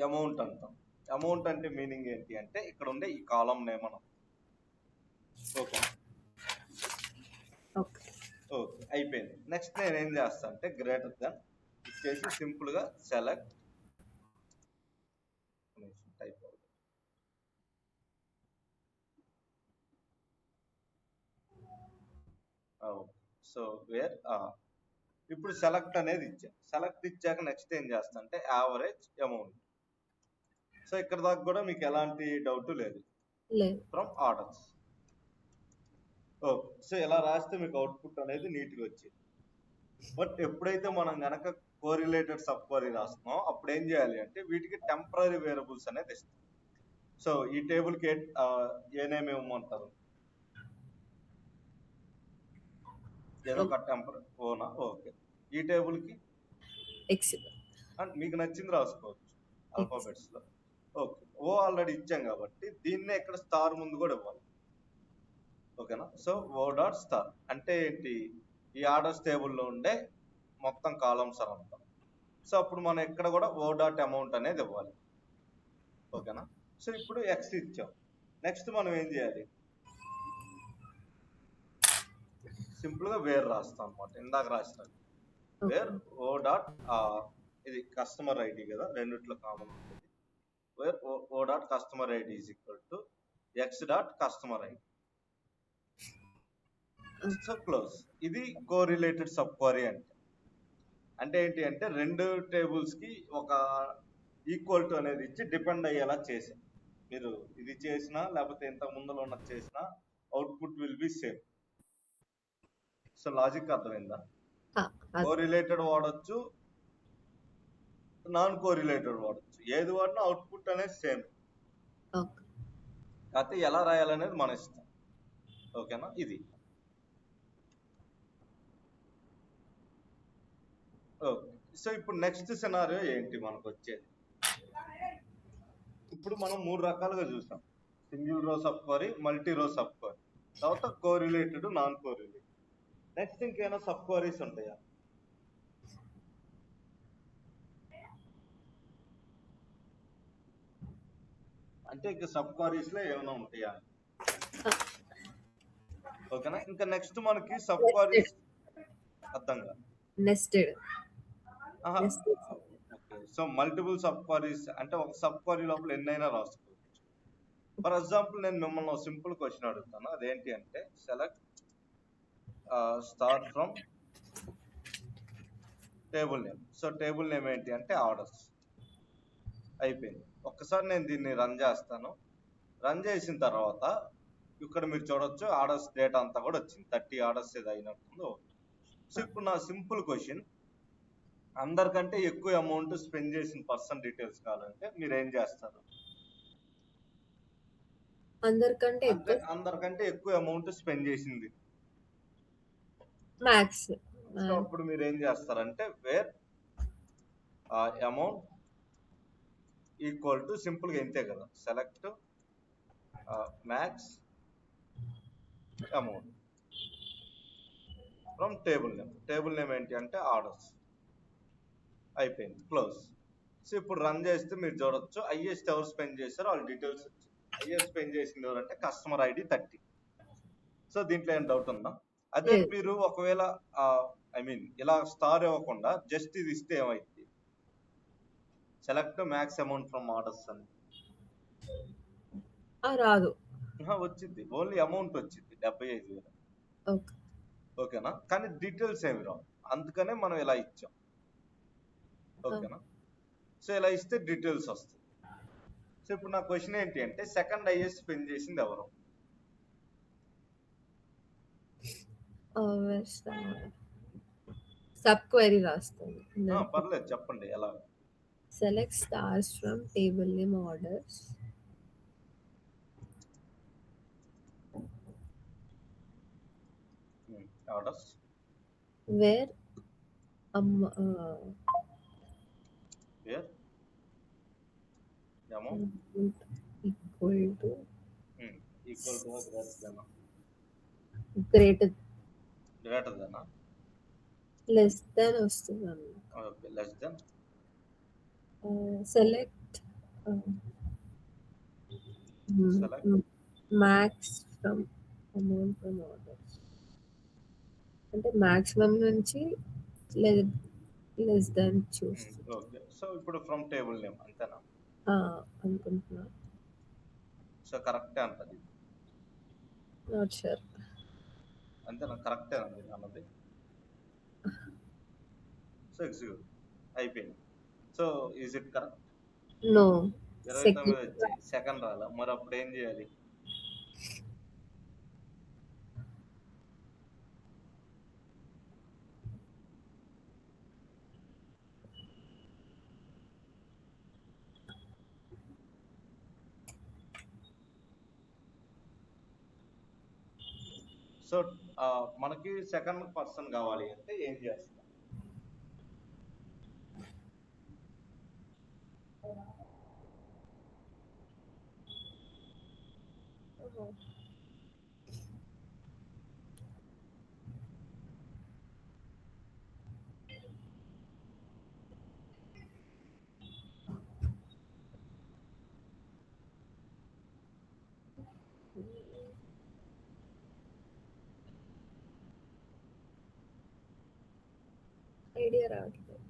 అమౌంట్ అంటాం. అమౌంట్ అంటే మీనింగ్ ఏంటి అంటే ఇక్కడ ఉండే ఈ కాలం నేమ్ మనం. Okay okay. ఓకే అయిపోయింది. నెక్స్ట్ నేను ఏం చేస్తా అంటే గ్రేటర్ దెన్ ఇచ్చేసి సింపుల్ గా సెలెక్ట్ టైప్ సో వేర్ ఇప్పుడు సెలెక్ట్ అనేది ఇచ్చా. సెలెక్ట్ ఇచ్చాక నెక్స్ట్ ఏం చేస్తా అంటే యావరేజ్ అమౌంట్. సో ఇక్కడ దాకా కూడా మీకు ఎలాంటి డౌట్ లేదు లేదు. From orders. ఓకే సో ఇలా రాస్తే మీకు అవుట్పుట్ అనేది నీట్గా వచ్చింది. బట్ ఎప్పుడైతే మనం గనక కోరిలేటెడ్ సబ్ క్వరీ రాస్తున్నాం అప్పుడు ఏం చేయాలి అంటే వీటికి టెంపరీ వేరియబుల్స్ అనేది ఇస్తాం. సో ఈ టేబుల్కి ఏ నేమ్ ఇవ్వమంటారు? ఏదో ఒక టెంపరీ ఓనా. ఓకే ఈ టేబుల్కి ఎక్స్. మీకు నచ్చింది రాసుకోవచ్చు ఆల్ఫాబెట్స్ లో. ఓకే ఓ ఆల్రెడీ ఇచ్చాం కాబట్టి దీన్నే ఇక్కడ స్టార్ ముందు కూడా ఇవ్వాలి. ఓకేనా. సో ఓ డాట్ స్టార్ అంటే ఏంటి? ఈ ఆర్డర్స్ టేబుల్లో ఉండే మొత్తం కాలమ్స్ అని అంటాం. సో అప్పుడు మనం ఇక్కడ కూడా ఓ డాట్ అమౌంట్ అనేది ఇవ్వాలి. ఓకేనా. సో ఇప్పుడు ఎక్స్ ఇచ్చాం. నెక్స్ట్ మనం ఏం చేయాలి? సింపుల్ గా వేర్ రాస్తాం అనమాట. ఇందాక రాసినట్టు వేర్ ఓ డాట్ ఇది కస్టమర్ ఐడి కదా, రెండిట్లో కామన్ ఉంటుంది. Where O dot customer ID is equal to X dot customer ID. So close. ఇది కోరిలేటెడ్ సబ్ క్వరీ అంటే ఏంటి అంటే రెండు టేబుల్స్ కి ఒక ఈక్వల్ టు అనేది ఇచ్చి డిపెండ్ అయ్యేలా చేసాం. మీరు ఇది చేసినా లేకపోతే ఇంత ముందులో ఉన్నది చేసినా output will be same. So logic అర్థమైందా? కోరిలేటెడ్ వాడచ్చు, నాన్ కోరిలేటెడ్ వాడచ్చు. ఏది వాడినా అవుట్పుట్ అనేది సేమ్. కాకపోతే ఎలా రాయాలనేది మన ఇష్టం. ఓకేనా. ఇది ఓకే. సో ఇప్పుడు నెక్స్ట్ సినారియో ఏంటి మనకు వచ్చేది? ఇప్పుడు మనం 3 రకాలుగా చూసాం. సింగిల్ రో సబ్ క్వరీ, మల్టీ రో సబ్ క్వరీ, తర్వాత కోరిలేటెడ్, నాన్ కోరిలేటెడ్. నెక్స్ట్ ఇంకేమైనా సబ్ క్వరీస్ ఉంటాయా? అంటే ఇంకా సబ్ క్వరీస్ లో ఏమైనా ఉంటాయా? ఓకేనా. ఇంకా నెక్స్ట్ మనకి సబ్ క్వరీస్ అర్థం కాదు. Nested. So multiple sub queries అంటే ఒక సబ్ క్వరీ లోపల ఎన్నైనా రాసుకోవచ్చు. ఫర్ ఎగ్జాంపుల్ నేను మిమ్మల్ని ఒక సింపుల్ క్వశ్చన్ అడుగుతాను. అదేంటి అంటే select star from table name. So table name ఏంటి అంటే ఆర్డర్స్. అయిపోయింది. ఒక్కసారి నేను దీన్ని రన్ చేస్తాను. రన్ చేసిన తర్వాత ఇక్కడ మీరు చూడొచ్చు ఆర్డర్స్ డేటా అంతా కూడా వచ్చింది. 30 ఆర్డర్స్ ఏది అయినట్టుందో. సో ఇప్పుడు నా సింపుల్ క్వశ్చన్, అందరికంటే ఎక్కువ అమౌంట్ స్పెండ్ చేసిన పర్సన్ డీటెయిల్స్ కావాలంటే మీరు ఏం చేస్తారు? అందరికంటే ఎక్కువ అమౌంట్ స్పెండ్ చేసింది మ్యాక్స్. సో అప్పుడు మీరు ఏం చేస్తారంటే where amount equal to simple గా ఇంతే కదా, select max amount from table name. Table name ఏంటి అంటే ఆర్డర్స్. అయిపోయింది. క్లోజ్. సో ఇప్పుడు రన్ చేస్తే మీరు చూడొచ్చు హైయెస్ట్ ఎవరు స్పెండ్ చేశారో వాళ్ళ డీటెయిల్స్ వచ్చాయి. హైయెస్ట్ స్పెండ్ చేసింది ఎవరంటే కస్టమర్ ఐడి 30. సో దీంట్లో ఏం డౌట్ ఉందా? అదే మీరు ఒకవేళ ఐ మీన్ ఇలా స్టార్ ఇవ్వకుండా జస్ట్ ఇది ఇస్తే ఏమైంది? Select max amount from orders అని రాదు. వచ్చింది. ఓన్లీ అమౌంట్ వచ్చింది 75,000. ఓకేనా. కానీ డీటెయిల్స్ ఏమి రావు. అందుకనే మనం ఇలా ఇచ్చాం. ఓకేనా. సో ఇలా ఇస్తే డీటెయిల్స్ వస్తాయి. సో ఇప్పుడు నా క్వశ్చన్ ఏంటి అంటే సెకండ్ హైయెస్ట్ స్పెండ్ చేసింది ఎవరు? సబ్ క్వరీ రాస్తాను. పర్లేదు చెప్పండి ఎలా. Select stars from table name orders. Orders where where amount equal to greater than less than వస్తుంది. Okay less than select select max from amount from orders అంటే maximum నుంచి less than చూస్తుంది. Okay. So ఇప్పుడు from table name అంతేనా? అనుకుంటున్నా. So కరెక్టే అంటది. Not sure. అంతేనా? కరెక్టే అండి అన్నది. సో ఎగ్జిక్యూట్ అయిపోయింది. So is it correct? No. 29 వచ్చాయి, సెకండ్ రాలా, మరి అప్పుడు ఏం చేయాలి? సో మనకి సెకండ్ పర్సన్ కావాలి అంటే ఏం చేస్తాం? ఐడియా రావట్లేదు.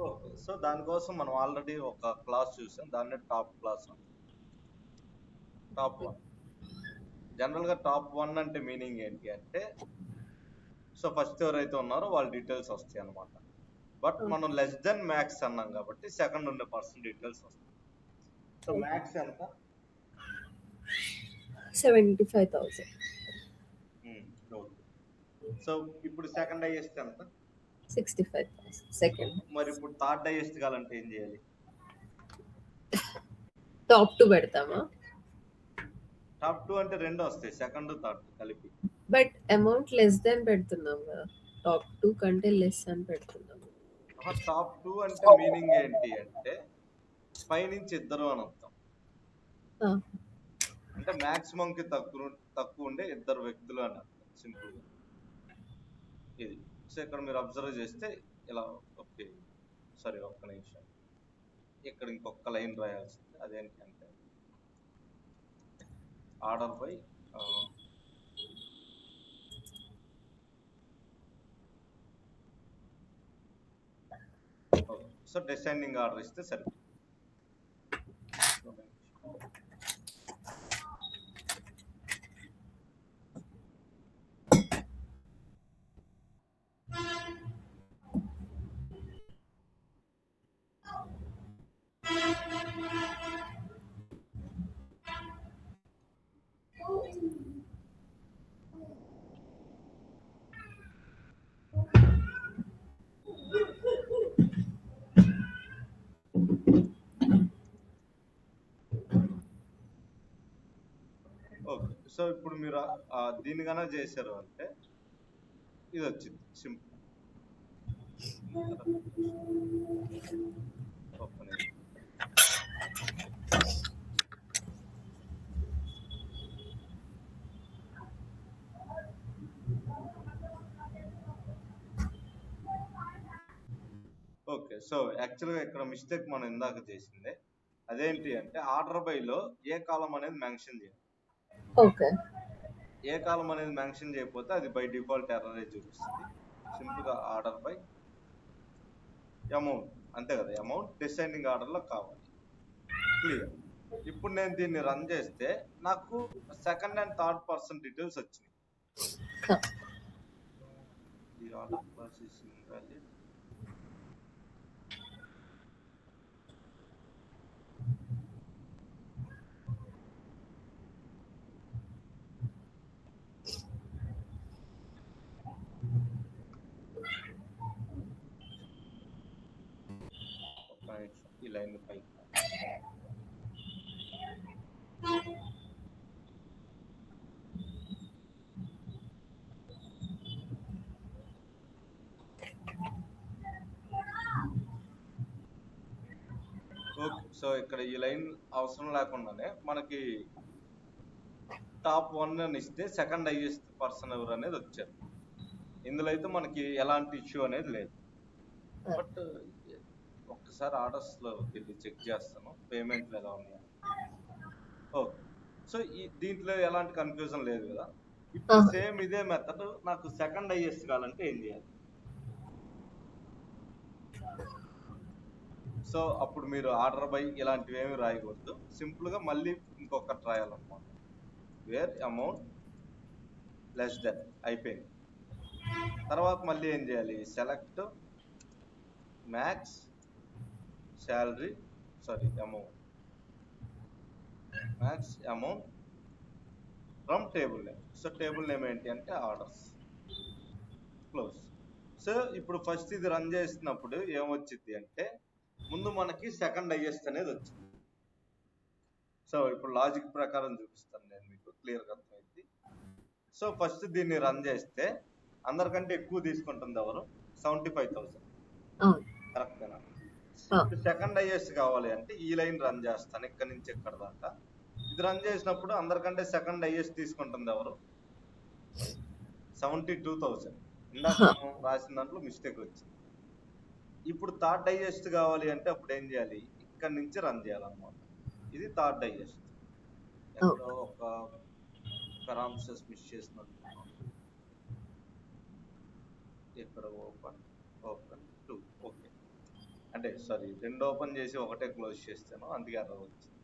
ఓకే. సో దానికోసం మనం ఆల్రెడీ ఒక క్లాస్ చూసాం, దాన్ని టాప్ క్లాస్. టాప్ 1 జనరల్ గా టాప్ 1 అంటే మీనింగ్ ఏంటి అంటే, సో ఫస్ట్ ఎవరైతే ఉన్నారో వాళ్ళ డీటెయిల్స్ వస్తాయి అనమాట. బట్ మనం లెస్ దెన్ మ్యాక్స్ అన్నాం కాబట్టి సెకండ్ ఉండే పర్సన్ డీటెయిల్స్ వస్తాయి. సో మ్యాక్స్ ఎంత? 75,000. సో ఇప్పుడు సెకండ్ హైయెస్ట్ ఎంత? 65,000 సెకండ్. మరి ఇప్పుడు థర్డ్ హైయెస్ట్ కావాలంటే ఏం చేయాలి? టాప్ 2 పెడతామా? టాప్ 2 అంటే రెండు వస్తాయి, సెకండ్ థర్డ్ కలిపి. బట్ అమౌంట్ లెస్ దెన్ పెడుతున్నాం కదా, టాప్ 2 కంటే లెస్ అని పెడుతున్నాం. టాప్ 2 అంటే మీనింగ్ ఏంటి అంటే పైనుంచి ఇద్దరు అని అర్థం. అంటే మాక్సిమం కి తక్కువ ఉండే ఇద్దరు వ్యక్తులు అని అర్థం సింపుల్ గా. ఇది సో ఇక్కడ మీరు అబ్జర్వ్ చేస్తే ఇలా. ఓకే సరే, ఒక్క నిమిషం, ఇక్కడ ఇంకొక లైన్ రాయాల్సింది. అదేంటి అంటే order by so descending order ఇస్తే సరే. ఓకే. సో ఇప్పుడు మీరు దీని కన్నా చేశారు అంటే ఇది వచ్చింది సింపుల్. ఓకే. సో యాక్చువల్గా ఇక్కడ మిస్టేక్ మనం ఇందాక చేసిందే. అదేంటి అంటే ఆర్డర్ బై లో ఏ కాలం అనేది మెన్షన్ చేయాలి. ఓకే. ఏ కాలం అనేది మెన్షన్ చేయకపోతే అది బై డిఫాల్ట్ ఎర్రర్ చూపిస్తుంది. సింపుల్ గా ఆర్డర్ బై అమౌంట్ అంతే కదా, అమౌంట్ డిసెండింగ్ ఆర్డర్ లో కావాలి. క్లియర్. ఇప్పుడు నేను దీన్ని రన్ చేస్తే నాకు second and third person details వచ్చినాయి. ఈ ఆర్డర్ క్లాస్ ఇస్ ఇన్వాలిడ్. ఈ లైన్ పై ఓకే. సో ఇక్కడ ఈ లైన్ అవసరం లేకుండానే మనకి టాప్ 1 అని ఇస్తే సెకండ్ హైయెస్ట్ పర్సన్ ఎవరు అనేది వచ్చారు. ఇందులో అయితే మనకి ఎలాంటి ఇష్యూ అనేది లేదు. బట్ ఒక్కసారి ఆర్డర్స్ లోకి వెళ్ళి చెక్ చేస్తాను పేమెంట్లు ఎలా ఉన్నాయి. ఓకే. సో దీంట్లో ఎలాంటి కన్ఫ్యూజన్ లేదు కదా. ఇప్పుడు సేమ్ ఇదే మెథడ్ నాకు సెకండ్ హైయెస్ట్ కావాలంటే ఏం చేయాలి? సో అప్పుడు మీరు ఆర్డర్ బై ఇలాంటివి ఏమి రాయకూడదు, సింపుల్ గా మళ్ళీ ఇంకొకటి రాయాలన్నమాట. వేర్ అమౌంట్ లెస్ దెన్ అయిపోయింది. తర్వాత మళ్ళీ ఏం చేయాలి? Select max salary amount, max amount from table name. So table name ఏంటి అంటే ఆర్డర్స్, క్లోజ్. సో ఇప్పుడు ఫస్ట్ ఇది రన్ చేసినప్పుడు ఏమొచ్చింది అంటే ముందు మనకి సెకండ్ హైయెస్ట్ అనేది వచ్చింది. సో ఇప్పుడు లాజిక్ ప్రకారం చూపిస్తాను నేను మీకు, క్లియర్గా అర్థమైంది. సో ఫస్ట్ దీన్ని రన్ చేస్తే అందరికంటే ఎక్కువ తీసుకుంటుంది ఎవరు? 75,000. కరెక్టేనా? సెకండ్ హైయెస్ట్ కావాలి అంటే ఈ లైన్ రన్ చేస్తాను ఇక్కడ నుంచి ఇక్కడ దాకా. ఇది రన్ చేసినప్పుడు అందరికంటే సెకండ్ హైయెస్ట్ తీసుకుంటుంది ఎవరు? 72,000. ఇందాక మనం రాసిన దాంట్లో మిస్టేక్ వచ్చింది. ఇప్పుడు థర్డ్ హైయెస్ట్ కావాలి అంటే అప్పుడు ఏం చేయాలి? ఇక్కడ నుంచి రన్ చేయాలన్నమాట. ఇది థర్డ్ హైయెస్ట్. ఎక్కడో ఒక పారామీటర్స్ మిస్ చేసినట్టు. ఇక్కడ ఓపెన్ 2. ఓకే, అంటే సారీ, 2 ఓపెన్ చేసి ఒకటే క్లోజ్ చేస్తాను, అందుకే 60 వచ్చింది.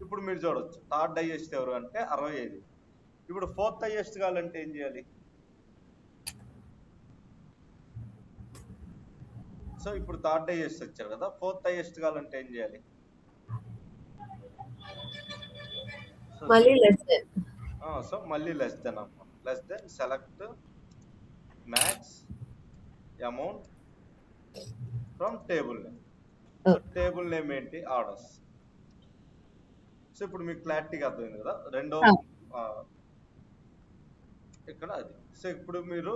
ఇప్పుడు మీరు చూడొచ్చు థర్డ్ హైయెస్ట్ ఎవరు అంటే 65. ఇప్పుడు ఫోర్త్ హైయెస్ట్ కావాలంటే ఏం చేయాలి? సో ఇప్పుడు థర్డ్ హైయెస్ట్ వచ్చారు కదా, ఫోర్త్ హైయెస్ట్ కావాలంటే ఏం చేయాలి? సో మళ్ళీ లెస్ దెన్ అన్నమాట. Less than select max amount from table name. So table name ఏంటి? ఆర్డర్స్. సో ఇప్పుడు మీకు క్లారిటీగా అర్థమైంది కదా. రెండో ఇక్కడ అది. సో ఇప్పుడు మీరు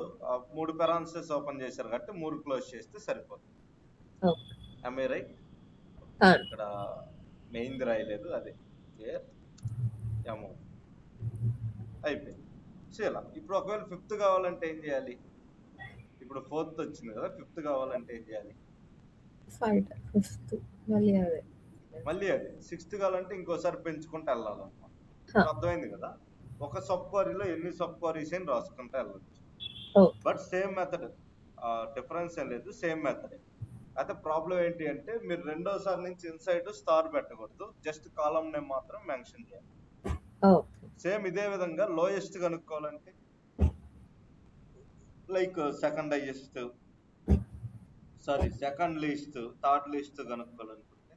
3 పారామీటర్స్ ఓపెన్ చేశారు కాబట్టి 3 క్లోజ్ చేస్తే సరిపోతుంది. am I right? ఇక్కడ మెయిన్ రాయలేదు, అదే వేర్ అమౌంట్ అయిపోయింది. సో ఇలా. ఇప్పుడు ఒకవేళ 5th కావాలంటే ఏం చేయాలి? ఇప్పుడు 4th వచ్చింది కదా, 5th కావాలంటే ఏం చేయాలి? మళ్ళీ అదే. 6th కావాలంటే ఇంకోసారి పెంచుకుంటూ వెళ్ళాలన్నమాట. అర్థమైంది కదా. ఒక సబ్ క్వరీలో ఎన్ని సబ్ క్వరీస్ అని రాసుకుంటూ వెళ్ళచ్చు. బట్ సేమ్ మెథడ్, డిఫరెన్స్ ఏం లేదు, సేమ్ మెథడ్. అయితే ప్రాబ్లం ఏంటి అంటే మీరు రెండోసారి నుంచి ఇన్సైడ్ స్టార్ పెట్టకూడదు, జస్ట్ కాలం నేమ్ మాత్రం మెన్షన్ చేయాలి. సేమ్ ఇదే విధంగా లోయెస్ట్ కనుక్కోవాలంటే like second highest, second least, third least కనుక్కోవాలనుకుంటే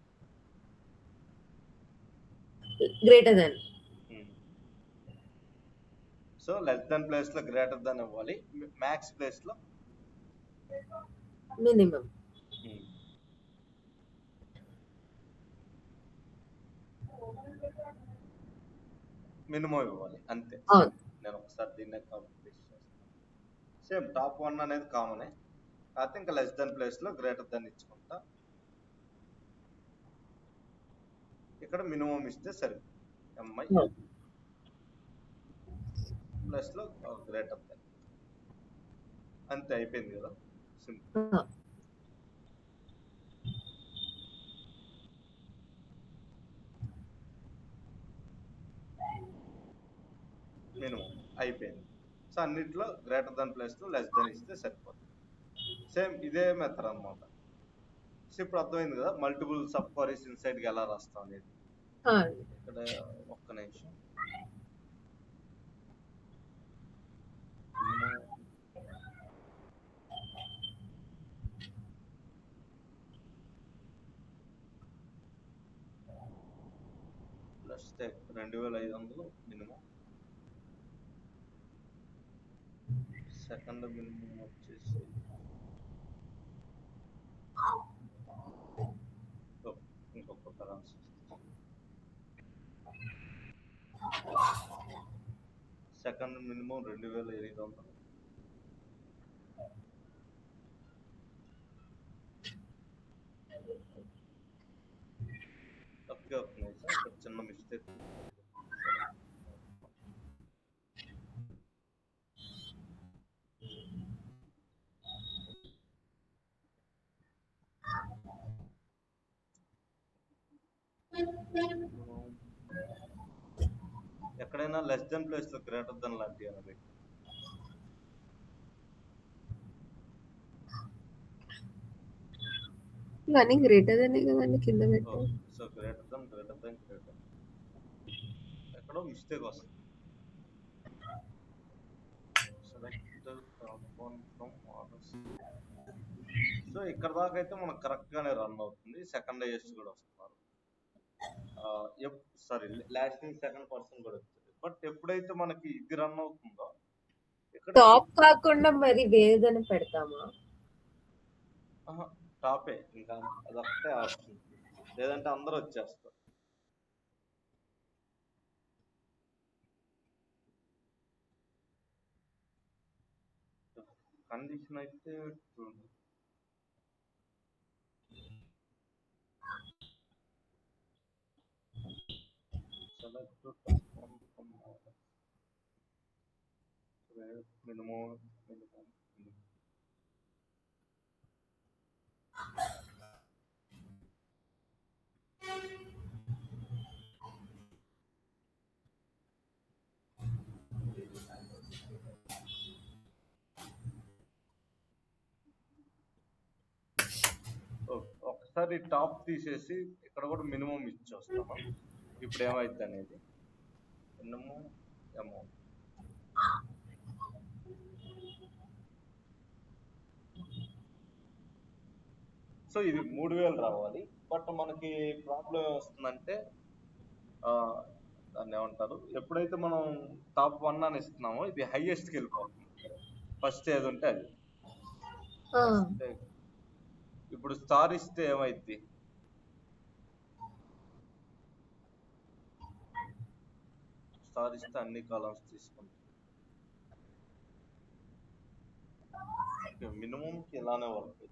greater than. So less than place లో గ్రేటర్ దెన్ ఇవ్వాలి, మ్యాక్స్ ప్లేస్ లో మినిమం. మినిమం ఇవ్వాలి అంతే. నేను ఒకసారి దీన్ని కంప్లీట్ చేస్తాను. సేమ్ టాప్ 1 అనేది కామనే, కాకపోతే ఇంకా లెస్ దెన్ ప్లేస్ లో గ్రేటర్ దెన్ ఇచ్చుకుంటా. ఇక్కడ మినిమం ఇస్తే సరిపోతుంది. ఎంఐ ప్లస్ లో గ్రేటర్ దెన్, అంతే. అయిపోయింది కదా, సింపుల్. మినిమం అయిపోయింది. సో అన్నిట్లో గ్రేటర్ దెన్ ప్లేస్ లో లెస్ దెన్ ఇస్తే సరిపోతుంది. సేమ్ ఇదే మెథడ్ అన్నమాట. సో ఇప్పుడు అర్థమైంది కదా మల్టిపుల్ సబ్ క్వరీస్ ఇన్సైడ్ కి ఎలా రాస్తాం అనేది. ఇక్కడ ఒక్క నిమిషం. Plus 2500 minimum. సెకండ్ మినిమం వచ్చేసి ఇంకొక కరెన్సీ. Second minimum 2800. తప్పగా ఒక చిన్న మిస్టేక్. ఎక్కడైనా లెస్ దెన్ ప్లేస్ లో గ్రేటర్ దెన్ లాంటివి అని ఇవన్నీ గ్రేటర్ అనే కదండి కింద పెట్టు. సో గ్రేటర్ దెన్ ఎక్కడో మిస్టేక్ వస్తుంది. సో ఇక్కడ దాకా అయితే మనకు కరెక్ట్ గానే రన్ అవుతుంది. సెకండ్ హైయెస్ట్ కూడా వస్తున్నారు. సారీ లాస్టింగ్ సెకండ్ పర్సన్ కూడా వస్తుంది. బట్ ఎప్పుడైతే మనకి ఇది రన్ అవుతుందో ఇక్కడ టాప్ కాకుండా మరి వేరేదని పెడతామా? టాపే, ఇంకా అదొక్కటే ఆప్షన్. లేదంటే అందరూ వచ్చేస్తారు. కండిషన్ అయితే మినిమం ఒకసారి టాప్ తీసేసి ఇక్కడ కూడా మినిమం ఇచ్చేస్తాము. ఇప్పుడు ఏమైంది అనేది మినిమం అమౌంట్. సో ఇది 3000 రావాలి. బట్ మనకి ప్రాబ్లం వస్తుందంటే దాన్ని ఏమంటారు, ఎప్పుడైతే మనం టాప్ 1 అని ఇస్తున్నామో ఇది హైయెస్ట్కి వెళ్ళిపోతుంది. ఫస్ట్ ఏది ఉంటే అది. ఇప్పుడు స్టార్ ఇస్తే ఏమైద్ది? స్టార్ ఇస్తే అన్ని కాలమ్స్ తీసుకుంటాం. మినిమం కి ఇలానే work.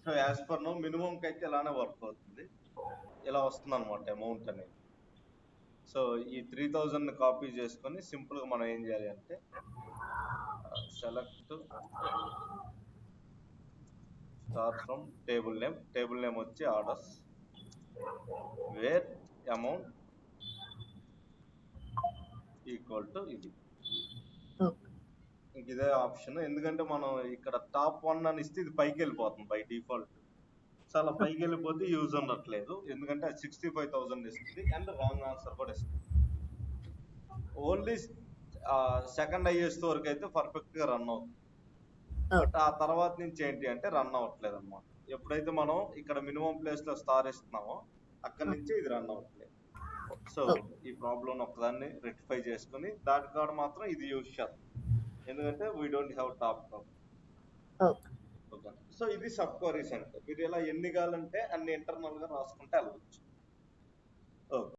So as per no minimum కి అయితే ఇలానే వర్క్ అవుతుంది. ఇలా వస్తుంది అనమాట అమౌంట్ అనేది. సో ఈ 3000 కాపీ చేసుకొని సింపుల్ గా మనం ఏం చేయాలి అంటే select star from table name వచ్చి orders where amount equal to ఇది. ఇంక ఇదే ఆప్షన్. ఎందుకంటే మనం ఇక్కడ టాప్ 1 అని ఇస్తే ఇది పైకి వెళ్ళిపోతుంది బై డిఫాల్ట్. సో అలా పైకి వెళ్ళిపోతే యూజ్ ఉండట్లేదు, ఎందుకంటే అది 65,000 ఇస్తుంది అండ్ రాంగ్ ఆన్సర్ కూడా ఇస్తుంది. ఓన్లీ సెకండ్ హైయెస్ట్ వరకు అయితే పర్ఫెక్ట్ గా రన్ అవుతుంది. బట్ ఆ తర్వాత నుంచి ఏంటి అంటే రన్ అవ్వట్లేదు అనమాట. ఎప్పుడైతే మనం ఇక్కడ మినిమం ప్లేస్ లో స్టార్ ఇస్తున్నామో అక్కడ నుంచి ఇది రన్ అవ్వట్లేదు. సో ఈ ప్రాబ్లం ఒక్కదాన్ని రెక్టిఫై చేసుకుని దాని కాడ మాత్రం ఇది యూజ్ చేస్తాం, ఎందుకంటే we don't have top problem. So ఇది సబ్ క్వరీస్ అంటే మీరు ఇలా ఎన్ని కావాలంటే అన్ని ఇంటర్నల్ గా రాసుకుంటే వెళ్ళవచ్చు. ఓకే.